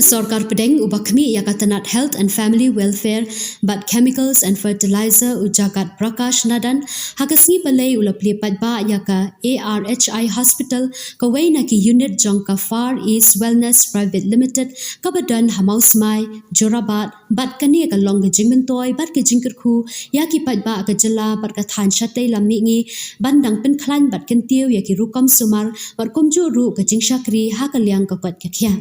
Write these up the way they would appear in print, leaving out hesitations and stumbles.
sorkar pdeng ubakmi iaka tanat health and family welfare but chemicals and fertilizer ujagat prakash nadan hakasni palai ulapli patba iaka ARHI Hospital kawai naki unit jongka Far East Wellness Private Limited kabadan hamausmai Jorabat bat kani ka long jingmentoy bat ke jingkerku yaki patba ka jela bat ka than shatai lamingi bandang pen khlan bat kentiu yaki rukom sumar bat komju ru ka jingshakri hakaliang ka kot khiah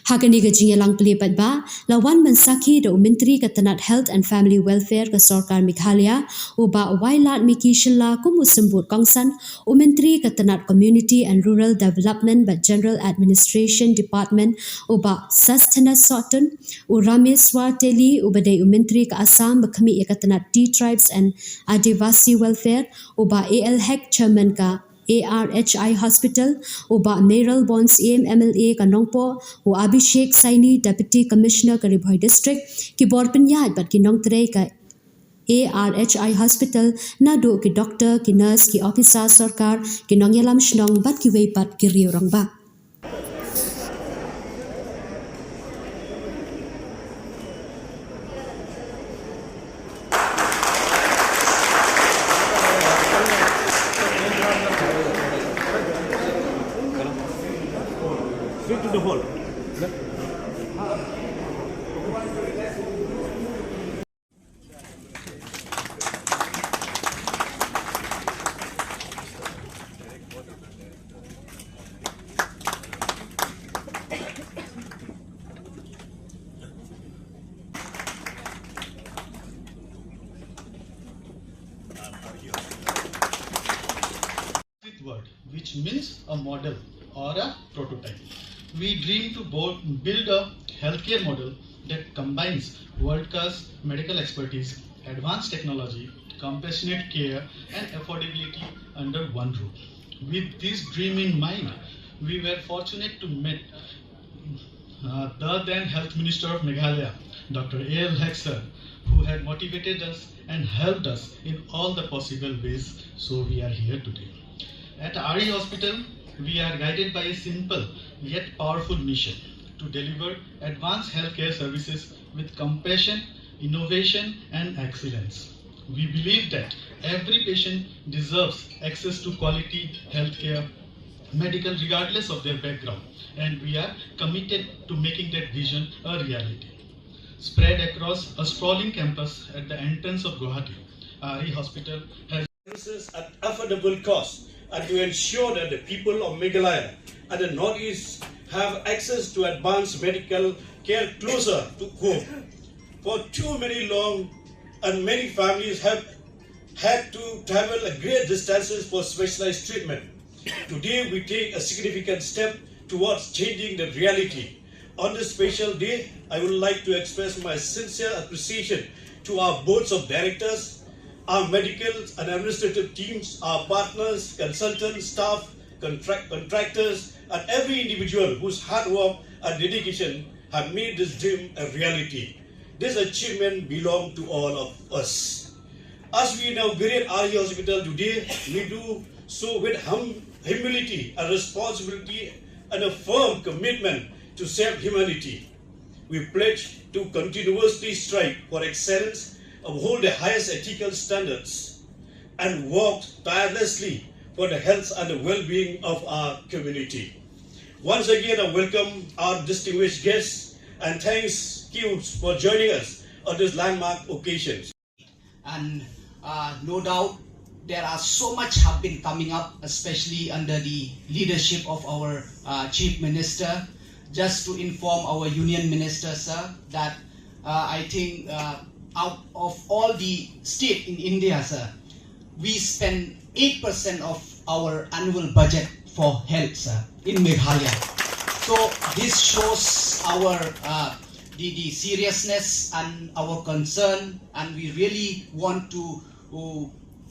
Hakani ka jingelang pelipat ba, lawan mensaki da Myntri ka tanat health and family welfare ka sorkar Meghalaya, uba wailat miki shilla kumu sembut kongsan, Myntri ka tanat community and rural development but general administration department, uba sustenance sortun, uramiswar teli ubadai Myntri ka Assam bakami ka tanat T tribes and Adivasi welfare, uba ALHEC chairman ka ARHI Hospital, uba Meral Bonds MLA Kanongpo, u Abhishek Saini Deputy Commissioner Karibhoi District, ki bor penyat bat ki nong tray ka ARHI Hospital, nado ki doctor, ki nurse, ki officer sorkar, ki nong yalam shnong bat ki wei bat ki riu rong ba. Straight to the hole. Word, which means a model or a prototype. We dream to build a healthcare model that combines world-class medical expertise, advanced technology, compassionate care, and affordability under one roof. With this dream in mind, we were fortunate to meet the then Health Minister of Meghalaya, Dr. A.L. Hexer, who had motivated us and helped us in all the possible ways, so we are here today. At ARHI Hospital, we are guided by a simple yet powerful mission to deliver advanced healthcare services with compassion, innovation, and excellence. We believe that every patient deserves access to quality healthcare, medical regardless of their background, and we are committed to making that vision a reality. Spread across a sprawling campus at the entrance of Guwahati, ARHI Hospital has services at affordable cost, and to ensure that the people of Meghalaya and the Northeast have access to advanced medical care closer to home. For too many long and many families have had to travel a great distances for specialized treatment. Today we take a significant step towards changing the reality. On this special day, I would like to express my sincere appreciation to our boards of directors, our medical and administrative teams, our partners, consultants, staff, contractors, and every individual whose hard work and dedication have made this dream a reality. This achievement belongs to all of us. As we inaugurate ARHI Hospital today, we do so with humility and responsibility and a firm commitment to serve humanity. We pledge to continuously strive for excellence, uphold the highest ethical standards, and work tirelessly for the health and the well-being of our community. Once again, I welcome our distinguished guests and thanks you for joining us on this landmark occasion. And no doubt there are so much have been coming up, especially under the leadership of our Chief Minister. Just to inform our Union Minister, sir, that I think out of all the state in India, sir, we spend 8% of our annual budget for health, sir, in Meghalaya. So this shows our the seriousness and our concern, and we really want to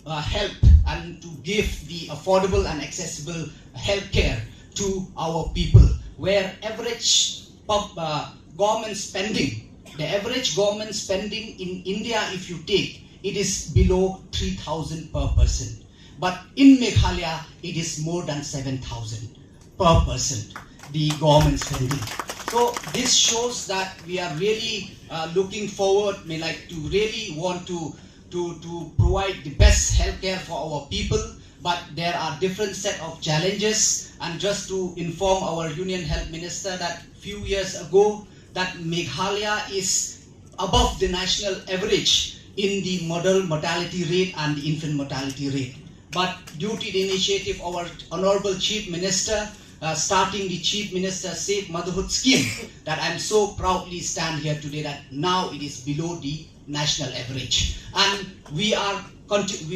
help and to give the affordable and accessible healthcare to our people, where average government spending, the average government spending in India, if you take, it is below 3,000 per person. But in Meghalaya, it is more than 7,000 per person, the government spending. So this shows that we are really looking forward, to really want to provide the best healthcare for our people. But there are different set of challenges, and just to inform our Union Health Minister that few years ago that Meghalaya is above the national average in the mother mortality rate and the infant mortality rate. But due to the initiative of our Honorable Chief Minister, starting the Chief Minister Safe Motherhood Scheme, that I'm so proudly stand here today that now it is below the national average. And we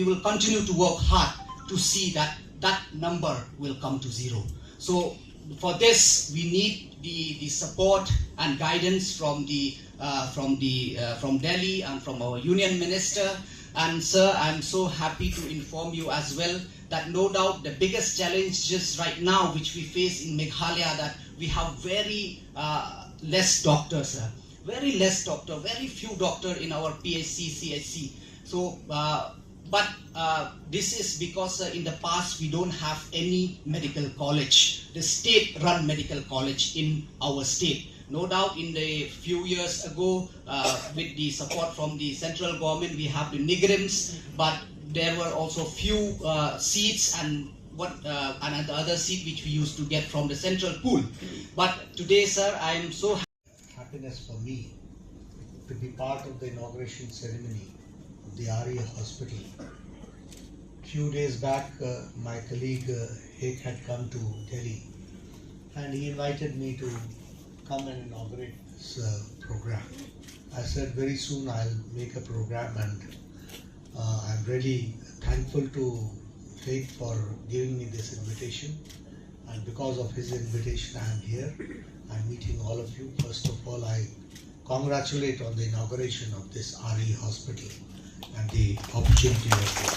will continue to work hard to see that that number will come to zero. So for this, we need the support and guidance from Delhi and from our Union Minister. And sir, I'm so happy to inform you as well that no doubt the biggest challenge just right now which we face in Meghalaya, that we have very less doctors, sir. Very less doctor, very few doctor in our PHC, CHC. So, this is because in the past we don't have any medical college, the state-run medical college in our state. No doubt in the few years ago, with the support from the central government, we have the NIGRIMS, but there were also few seats and the other seat which we used to get from the central pool. But today, sir, I am so happiness for me to be part of the inauguration ceremony of the ARHI Hospital. Few days back, my colleague Hek had come to Delhi, and he invited me to come and inaugurate this program. I said very soon I'll make a program, and I'm really thankful to Hek for giving me this invitation, and because of his invitation I am here. I'm meeting all of you. First of all, I congratulate on the inauguration of this ARHI Hospital and the opportunity of this.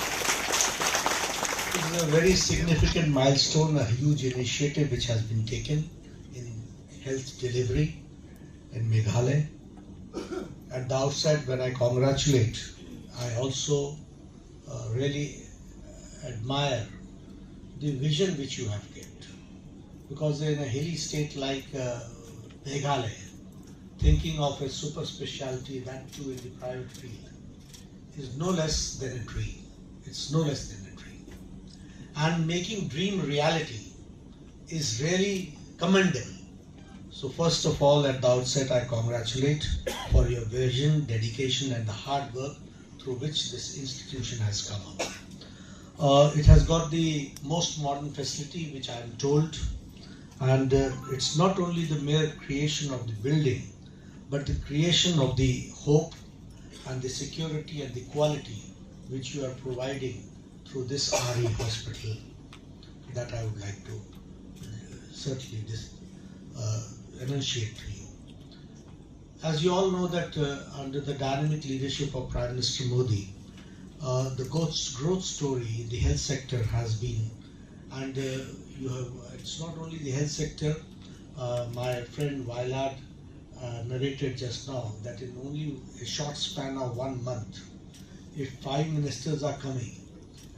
It is a very significant milestone, a huge initiative which has been taken in health delivery in Meghalaya. At the outset, when I congratulate, I also really admire the vision which you have kept. Because in a hilly state like Meghalaya, thinking of a super specialty, that too in the private field, is no less than a dream. It's no less than a dream. And making dream reality is really commendable. So first of all, at the outset, I congratulate for your vision, dedication, and the hard work through which this institution has come up. It has got the most modern facility, which I am told. And it's not only the mere creation of the building, but the creation of the hope and the security and the quality which you are providing through this ARHI Hospital, that I would like to certainly enunciate to you. As you all know that under the dynamic leadership of Prime Minister Modi, the growth story in the health sector has been, and it's not only the health sector. My friend Vailad narrated just now that in only a short span of 1 month, if 5 ministers are coming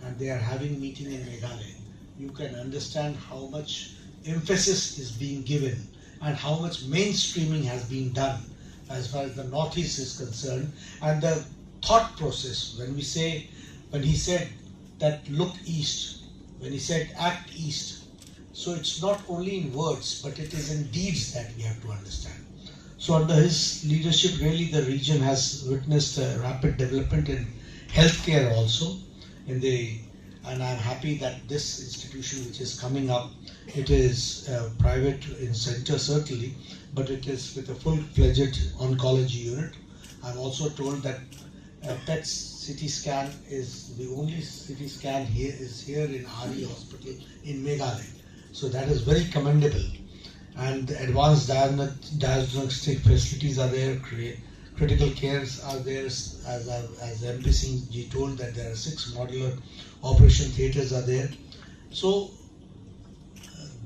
and they are having meeting in Meghalaya, you can understand how much emphasis is being given and how much mainstreaming has been done as far as the Northeast is concerned. And the thought process, when he said that look east, when he said act east, so it's not only in words, but it is in deeds that we have to understand. So under his leadership, really the region has witnessed a rapid development in healthcare also. And I'm happy that this institution which is coming up, it is private in center certainly, but it is with a full-fledged oncology unit. I'm also told that PET CT scan is the only CT scan here in ARHI Hospital in Meghalaya. So that is very commendable. And advanced diagnostic facilities are there, critical cares are there, as MP Singh ji told that there are 6 modular operation theatres are there. So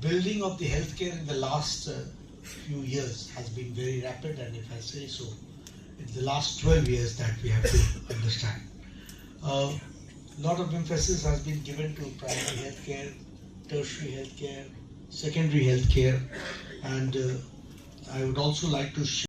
building of the healthcare in the last few years has been very rapid, and if I say so, it's the last 12 years that we have to understand. Lot of emphasis has been given to primary healthcare, tertiary healthcare, secondary healthcare, and I would also like to share